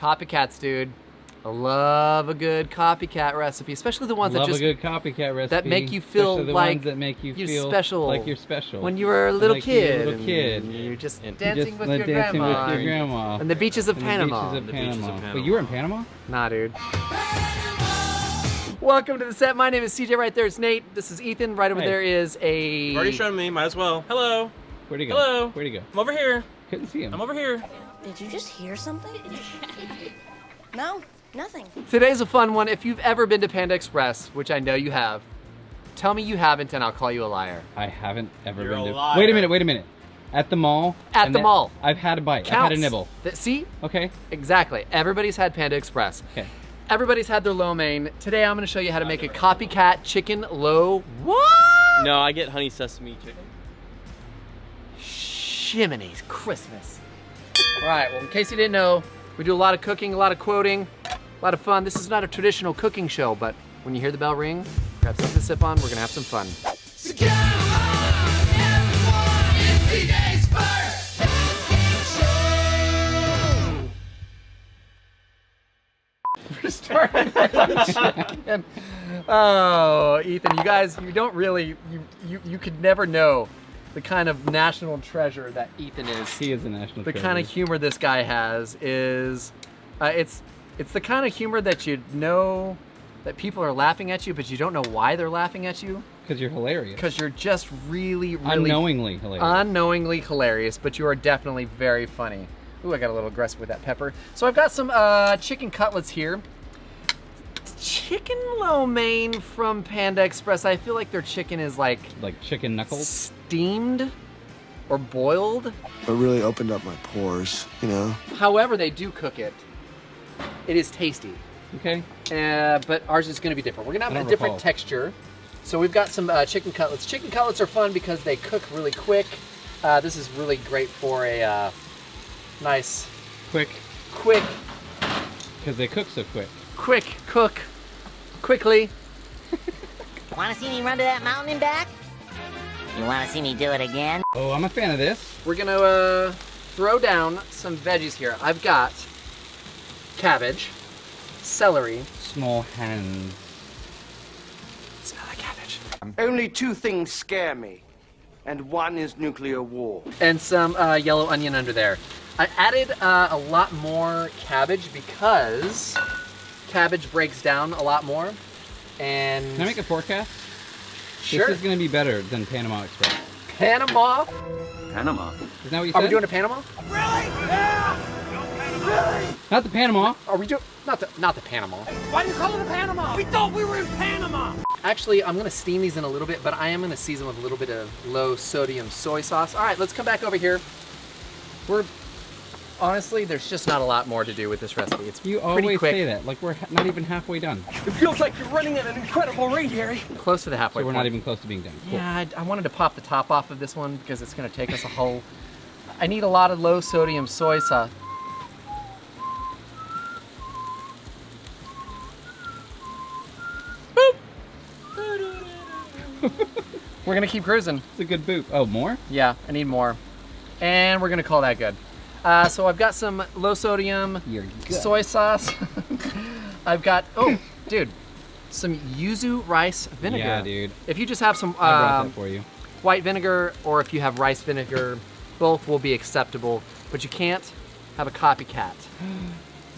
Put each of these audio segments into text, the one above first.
Copycats, dude. I love a good copycat recipe, especially the ones love that just a good copycat recipe. that make you feel the like ones that make you you're feel special. like you're special. When you were a little like kid. You're a little kid. And you're just and dancing with your dancing grandma. with your grandma. And the beaches of Panama. The beaches of Panama. Wait, you were in Panama? Nah, dude. Welcome to the set. My name is CJ. Right there is Nate. This is Ethan. Right over there is a... You've already shown me. Might as well. Hello. Where'd he go? Hello. Where'd he go? I'm over here. Couldn't see him. I'm over here. Did you just hear something? No, nothing. Today's a fun one. If you've ever been to Panda Express, which I know you have, tell me you haven't and I'll call you a liar. I haven't ever You're been a to... liar. Wait a minute. At the mall? At the mall. I've had a bite. Counts. I've had a nibble. See? Okay. Exactly. Everybody's had Panda Express. Okay. Everybody's had their lo mein. Today I'm going to show you how to make a copycat chicken lo... What? No, I get honey sesame chicken. Shiminies Christmas. All right, well, in case you didn't know, we do a lot of cooking, a lot of quoting, a lot of fun. This is not a traditional cooking show, but when you hear the bell ring, grab something to sip on, we're gonna have some fun. So come on, everyone, it's CJs Favorite We're starting. Oh, Ethan, you guys, you don't really, you could never know the kind of national treasure that Ethan is. He is a national treasure. The kind of humor this guy has is, it's the kind of humor that you know that people are laughing at you, but you don't know why they're laughing at you. Because you're hilarious. Because you're just really unknowingly hilarious. Unknowingly hilarious, but you are definitely very funny. Ooh, I got a little aggressive with that pepper. So I've got some chicken cutlets here. Chicken lo mein from Panda Express. I feel like their chicken is like chicken knuckles? Steamed or boiled. It really opened up my pores, you know? However they do cook it, it is tasty. Okay. But ours is gonna be different. We're gonna have a different recall. texture. So we've got some chicken cutlets. Chicken cutlets are fun because they cook really quick. This is really great for a nice... Quick. Because they cook so quick. Quick cook. Quickly. Want to see me run to that mountain and back? You want to see me do it again? Oh, I'm a fan of this. We're gonna throw down some veggies here. I've got cabbage, celery. Small hands. Smell the cabbage. Only two things scare me, and one is nuclear war. And some yellow onion under there. I added a lot more cabbage because cabbage breaks down a lot more. And Can I make a forecast? Sure. This is going to be better than Panama Express. Panama. Said? Isn't that what you said? Are we doing a Panama? Really? Yeah! Really? Not the Panama. Are we doing not the Panama? Why do you call it a Panama? We thought we were in Panama! Actually, I'm gonna steam these in a little bit, but I am gonna season with a little bit of low sodium soy sauce. All right, let's come back over here. Honestly, there's just not a lot more to do with this recipe. It's You pretty always quick. say that. Like we're not even halfway done. It feels like you're running at an incredible rate, Harry. Close to the halfway So we're point. not even close to being done. Cool. Yeah, I wanted to pop the top off of this one because it's gonna take us a whole... I need a lot of low sodium soy sauce. We're gonna keep cruising. It's a good boop. Oh, more? Yeah, I need more. And we're gonna call that good. So I've got some low sodium You're good. soy sauce. I've got, oh, dude, some yuzu rice vinegar. Yeah, dude. If you just have some I brought that for you. white vinegar, or if you have rice vinegar, both will be acceptable, but you can't have a copycat.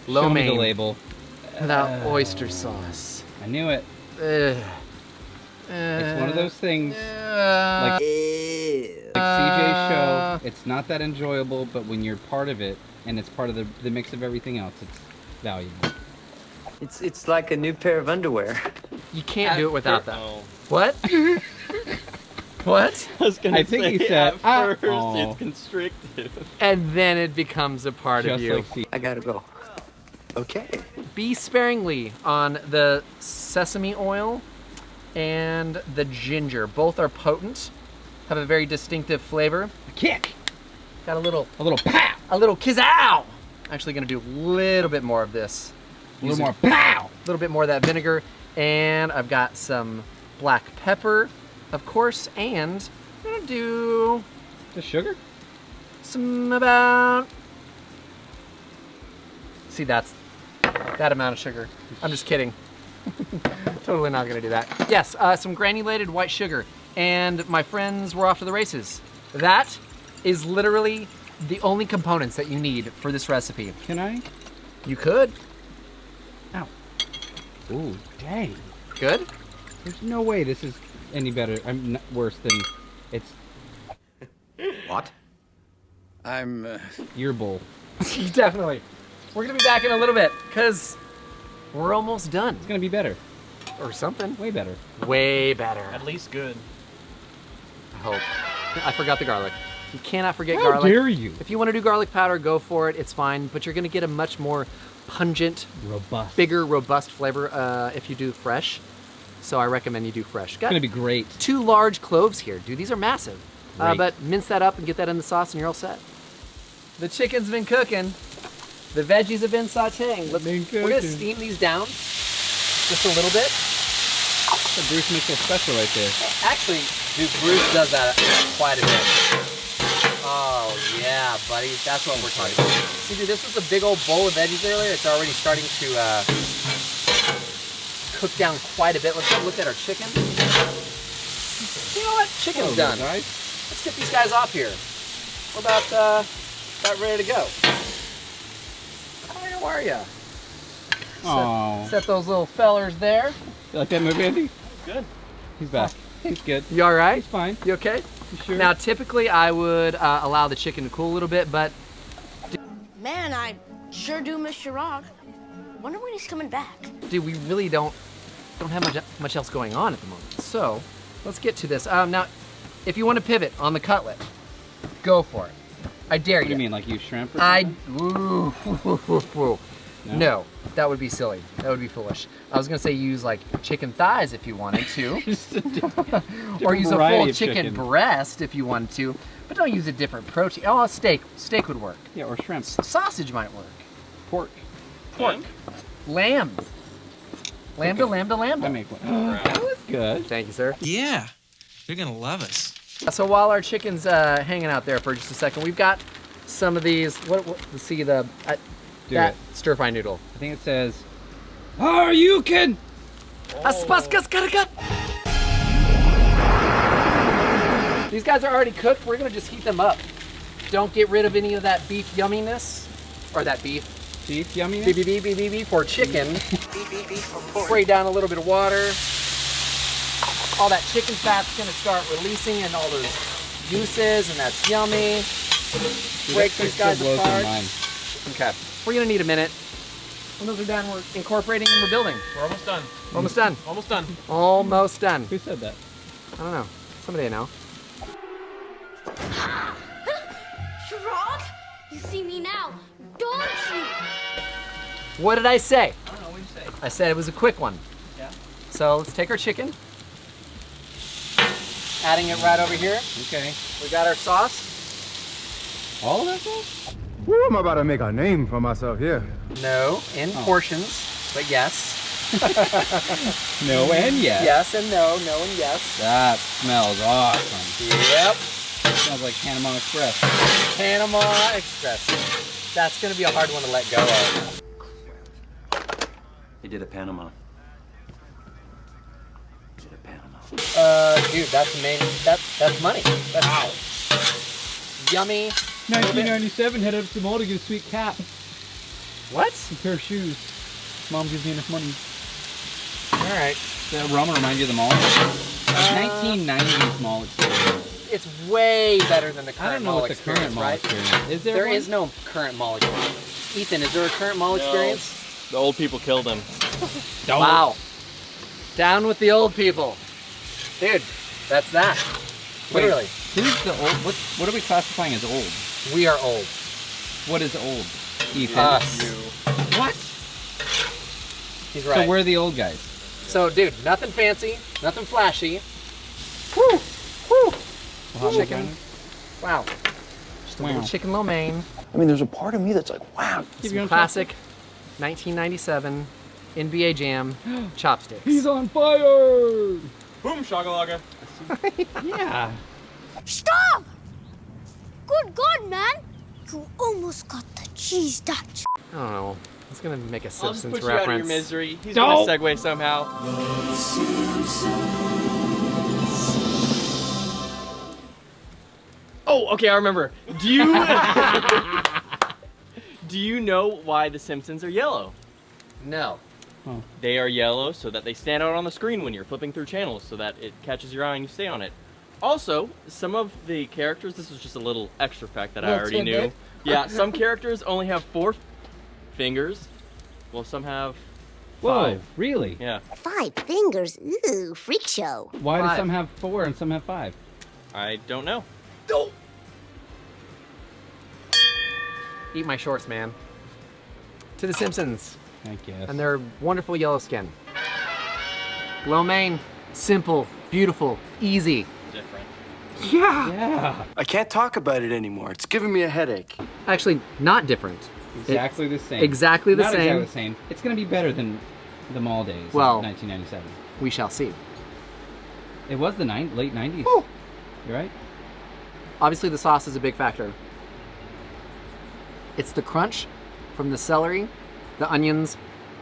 Show me the mein label. without oyster sauce. I knew it. Ugh. It's one of those things Uh, like CJ's show. It's not that enjoyable, but when you're part of it and it's part of the mix of everything else, it's valuable. It's like a new pair of underwear. You can't do it without that. Oh. What? What? I was gonna I think say, he said, at first oh. it's constrictive. And then it becomes a part of Just you. like C. I gotta go. Okay. Be sparingly on the sesame oil and the ginger. Both are potent, have a very distinctive flavor. Kick. Got a little pow. a little kizow. Actually gonna do a little bit more of this. A little more pow. A little bit more of that vinegar. And I've got some black pepper, of course, and I'm gonna do The sugar? some about See, that's that amount of sugar. I'm just kidding. Totally not gonna do that. Yes, some granulated white sugar. And my friends were off to the races. That is literally the only components that you need for this recipe. Can I? You could. Ow. Ooh, dang. Good? There's no way this is any better. I'm worse than it's What? your bowl. Definitely. We're gonna be back in a little bit, because we're almost done. It's gonna be better. Or something. Way better. Way better. At least good. I hope. I forgot the garlic. You cannot forget How garlic. dare you? If you want to do garlic powder, go for it. It's fine, but you're going to get a much more pungent, Robust. bigger, robust flavor if you do fresh. So I recommend you do fresh. It's Got gonna be great. 2 large cloves here, dude. These are massive. Great. But mince that up and get that in the sauce, and you're all set. The chicken's been cooking. The veggies have been sauteing. We're gonna steam these down just a little bit. The Bruce Mitchell special right there. Actually, dude, Bruce does that quite a bit. Oh, yeah, buddy. That's what we're talking about. See, dude, this was a big old bowl of veggies earlier. It's already starting to cook down quite a bit. Let's go look at our chicken. You know what? Chicken's done. Guys. Let's get these guys off here. We're about ready to go. How are ya? Oh. Set those little fellers there. You like that movie, Andy? Good. He's back. He's good. You all right? He's fine. You okay? You sure? Now, typically, I would allow the chicken to cool a little bit, but Man, I sure do miss Chirac. Wonder when he's coming back. dude, we really don't have much else going on at the moment. So, let's get to this. Now, if you want to pivot on the cutlet, go for it. I dare What do you mean, like you shrimp or something? No, that would be silly. That would be foolish. I was gonna say use like chicken thighs if you wanted to, or use a variety full of chicken chicken. breast if you wanted to, but don't use a different protein. Oh, steak would work. Yeah, or shrimp. Sausage might work. Pork. Lamb. Lambda, lambda, I lambda. make one. That was good. Thank you, sir. Yeah, you're gonna love us. So while our chicken's hanging out there for just a second, we've got some of these. Let's see that stir fry noodle. I think it says, "Oh, you can." These guys are already cooked. We're gonna just heat them up. Don't get rid of any of that beef yumminess, or that beef yummy. beef or chicken. Spray down a little bit of water. All that chicken fat's gonna start releasing and all those juices, and that's yummy. Break these guys apart. Okay. We're gonna need a minute. When those are done, we're incorporating and we're building. We're almost done. Almost done. Almost done. Almost done. Who said that? I don't know. Somebody I know. Chirac, you see me now, don't you? What did I say? I don't know, what did you say? I said it was a quick one. Yeah. So let's take our chicken. Adding it right over here. Okay. We got our sauce. All of that sauce? Woo, I'm about to make a name for myself here. No, in portions, but yes. No and yes. Yes and no, no and yes. That smells awesome. Yep. Smells like Panama Express. Panama Express. That's gonna be a hard one to let go of. He did a Panama. Did a Panama. Dude, that's money. That's yummy. 1997, headed up to the mall to get a sweet cap. What? A pair of shoes. Mom gives me enough money. All right. That rum remind you of the mall? 1990s mall experience. It's way better than the I current don't know mall what the experience, current mall right? experience is. There There one? is no current mall experience. Ethan, is there a current mall experience? The old people killed him. Wow. Down with the old people. Dude, that's that. Literally. Who's the old? What are we classifying as old? We are old. What is old? Ethan. Us. What? He's right. So we're the old guys. So, dude, nothing fancy, nothing flashy. Woo! Woo! Chicken. Wow. Just a little chicken lo mein. I mean, there's a part of me that's like, wow. Some classic 1997 NBA Jam chopsticks. He's on fire! Boom shakalaka. Yeah. Stop! Good God, man! You almost got the cheese Dutch. I don't know. It's gonna make a I'll just Simpsons put you out of your reference. misery. He's Don't. gonna segue somehow. Oh, okay, I remember. Do you do you know why the Simpsons are yellow? No. They are yellow so that they stand out on the screen when you're flipping through channels, so that it catches your eye and you stay on it. Also, some of the characters, this was just a little extra fact that I Little already tidbit. knew. Yeah, some characters only have 4 fingers, while some have 5. Whoa, really? Yeah, 5 fingers? Ooh, freak show. Why do 5. some have 4 and some have 5? I don't know. Eat my shorts, man. To the Simpsons I guess. and their wonderful yellow skin. Lo mein, simple, beautiful, easy. Different. Yeah. Yeah. I can't talk about it anymore. It's giving me a headache. Actually, not different. Exactly the same. exactly the Not same. exactly the same. It's going to be better than the mall days Well- of 1997. We shall see. It was the late 90s. Woo. You're right. Obviously, the sauce is a big factor. It's the crunch from the celery, the onions,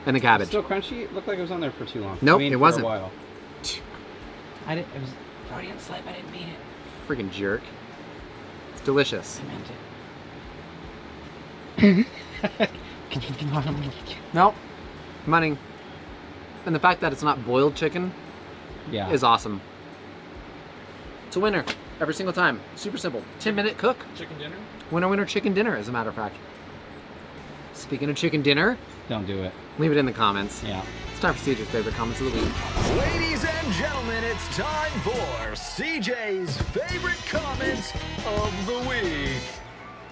and the cabbage. Still crunchy. It looked like it was on there for too long. Nope, I mean, it for wasn't. A while. I didn't. It was Freudian slip. I didn't mean it. Freaking jerk. It's delicious. I meant it. Nope. Money. And the fact that it's not boiled chicken Yeah. is awesome. It's a winner every single time. Super simple. 10-minute cook. Chicken dinner? Winner, winner, chicken dinner, as a matter of fact. Speaking of chicken dinner, Don't do it. leave it in the comments. Yeah. It's time for CJ's favorite comments of the week. Ladies and gentlemen, it's time for CJ's favorite comments of the week.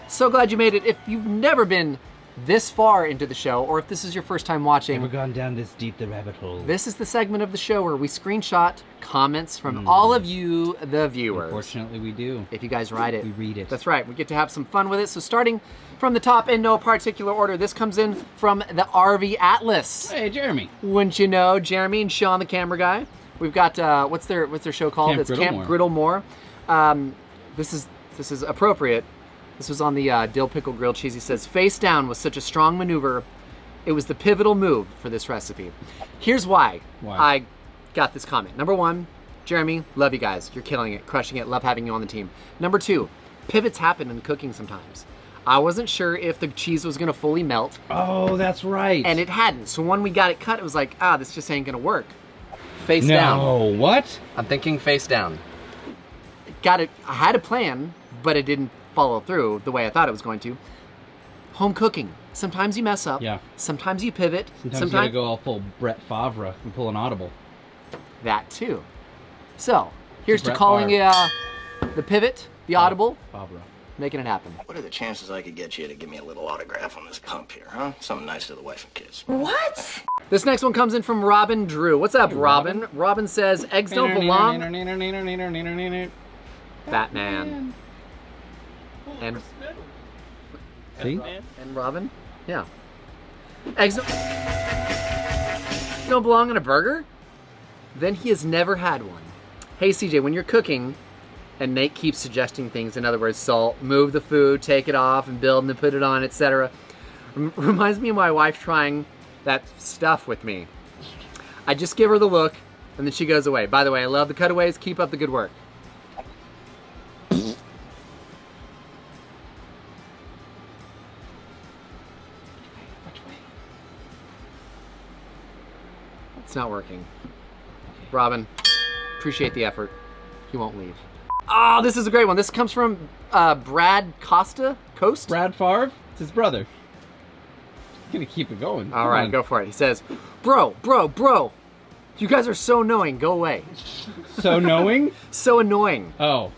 So glad you made it. If you've never been this far into the show, or if this is your first time watching, Never gone down this deep the rabbit hole. this is the segment of the show where we screenshot comments from all of you, the viewers. Unfortunately, we do. If you guys write it. We read it. That's right. We get to have some fun with it. So starting from the top in no particular order, this comes in from the RV Atlas. Hey, Jeremy. Wouldn't you know, Jeremy and Sean, the camera guy. We've got what's their show called? Camp It's Camp Griddlemore. This is appropriate. This was on the dill pickle grilled cheese. He says, face down was such a strong maneuver. It was the pivotal move for this recipe. Here's why I got this comment. Number 1, Jeremy, love you guys. You're killing it, crushing it. Love having you on the team. Number 2, pivots happen in cooking sometimes. I wasn't sure if the cheese was gonna fully melt, Oh, that's right. and it hadn't. So when we got it cut, it was like, this just ain't gonna work. Face down. No, what? I'm thinking face down. I had a plan, but it didn't follow through the way I thought it was going to. Home cooking. Sometimes you mess up. Yeah. Sometimes you pivot. Sometimes you gotta go all full Brett Favre and pull an audible. That too. So, here's to Brett calling Favre. the pivot, the audible, Favre. making it happen. What are the chances I could get you to give me a little autograph on this pump here, huh? Something nice to the wife and kids. What? This next one comes in from Robin Drew. What's up, Robin? Robin says, eggs don't belong. Batman. And See? And Robin? Yeah. Eggs don't belong in a burger? Then he has never had one. Hey CJ, when you're cooking, and Nate keeps suggesting things, in other words, salt, move the food, take it off, and build and then put it on, etc. Reminds me of my wife trying that stuff with me. I just give her the look, and then she goes away. By the way, I love the cutaways. Keep up the good work. It's not working. Robin, appreciate the effort. He won't leave. Oh, this is a great one. This comes from Brad Costa. Brad Favre? It's his brother. He's gonna keep it going. All right, go for it. He says, bro, you guys are so annoying. Go away. So knowing? So annoying. Oh.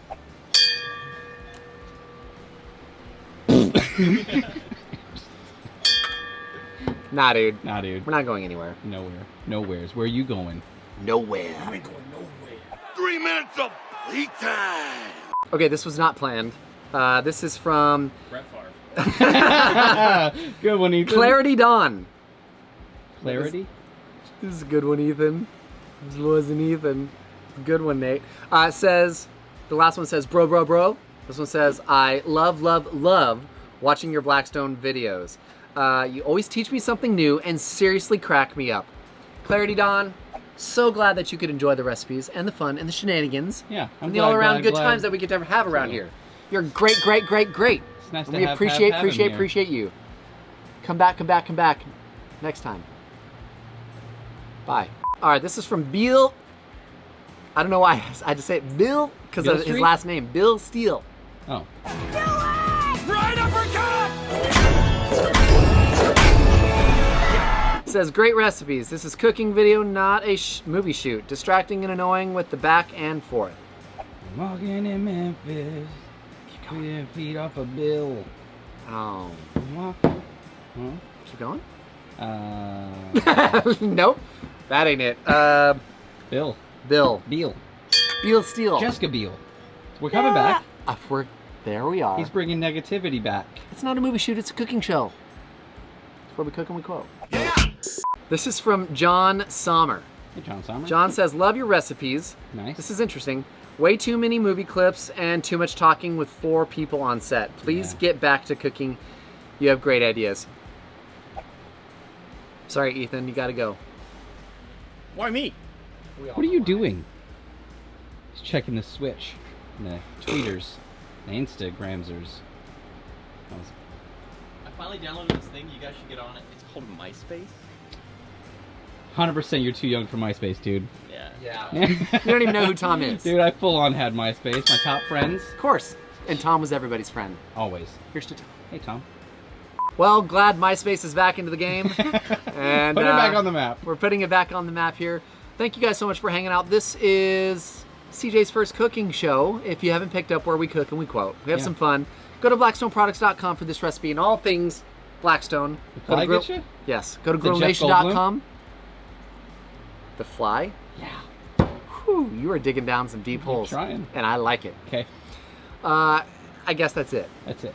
Nah, dude. Nah, dude. We're not going anywhere. Nowhere. Nowheres. Where are you going? Nowhere. 3 minutes of playtime. Okay, this was not planned. This is from Brett Favre. Good one, Ethan. Clarity Dawn. Clarity? This is a good one, Ethan. This wasn't Ethan. Good one, Nate. Says, the last one says, bro. This one says, I love watching your Blackstone videos. You always teach me something new and seriously crack me up. Clarity Don, so glad that you could enjoy the recipes and the fun and the shenanigans. Yeah, I'm and the glad, all-around glad, good glad. times that we get to have around So- here. You're great, great, great, great. It's nice And to we have appreciate him here. you. Come back next time. Bye. All right, this is from Bill. I don't know why I had to say it. Bill, because Bill of his Street? last name, Bill Steele. Oh. Right uppercut! Says, great recipes. This is cooking video, not a movie shoot. Distracting and annoying with the back and forth. Walking in Memphis. Keep feet off a bill. Oh. Huh? Keep going? Uh, Nope. That ain't it. Bill. Bill. Beal. Beal Steele. Jessica Biel. We're coming back. There we are. He's bringing negativity back. It's not a movie shoot, it's a cooking show. It's where we cook and we quote. This is from John Sommer. Hey, John Sommer. John says, love your recipes. Nice. This is interesting. Way too many movie clips and too much talking with 4 people on set. Please get back to cooking. You have great ideas. Sorry, Ethan, you gotta go. Why me? What are you doing? He's checking the Switch. And the tweeters. The Instagramsers. I finally downloaded this thing. You guys should get on it. It's called MySpace. 100% you're too young for MySpace, dude. Yeah. You don't even know who Tom is. Dude, I full on had MySpace. My top friends. Of course. And Tom was everybody's friend. Always. Here's to Tom. Hey, Tom. Well, glad MySpace is back into the game. And Put it back on the map. We're putting it back on the map here. Thank you guys so much for hanging out. This is CJ's first cooking show. If you haven't picked up where we cook and we quote, we have some fun. Go to blackstoneproducts.com for this recipe and all things Blackstone. Will I get you? Yes. Go to The Jeff grillnation.com. The fly? Yeah. Whew, you are digging down some deep holes. Trying. And I like it. Okay. I guess that's it. That's it.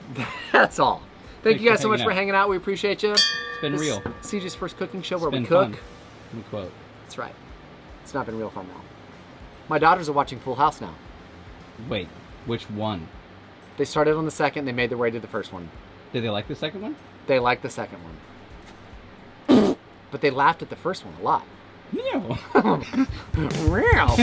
That's all. Thank Thanks you guys for so much hanging for out. hanging out. We appreciate you. It's been This real. is CJ's first cooking show It's where we been cook. fun. We quote. That's right. It's not been real fun now. My daughters are watching Full House now. Wait, which one? They started on the second. They made their way to the first one. Did they like the second one? They liked the second one. But they laughed at the first one a lot. No. Real.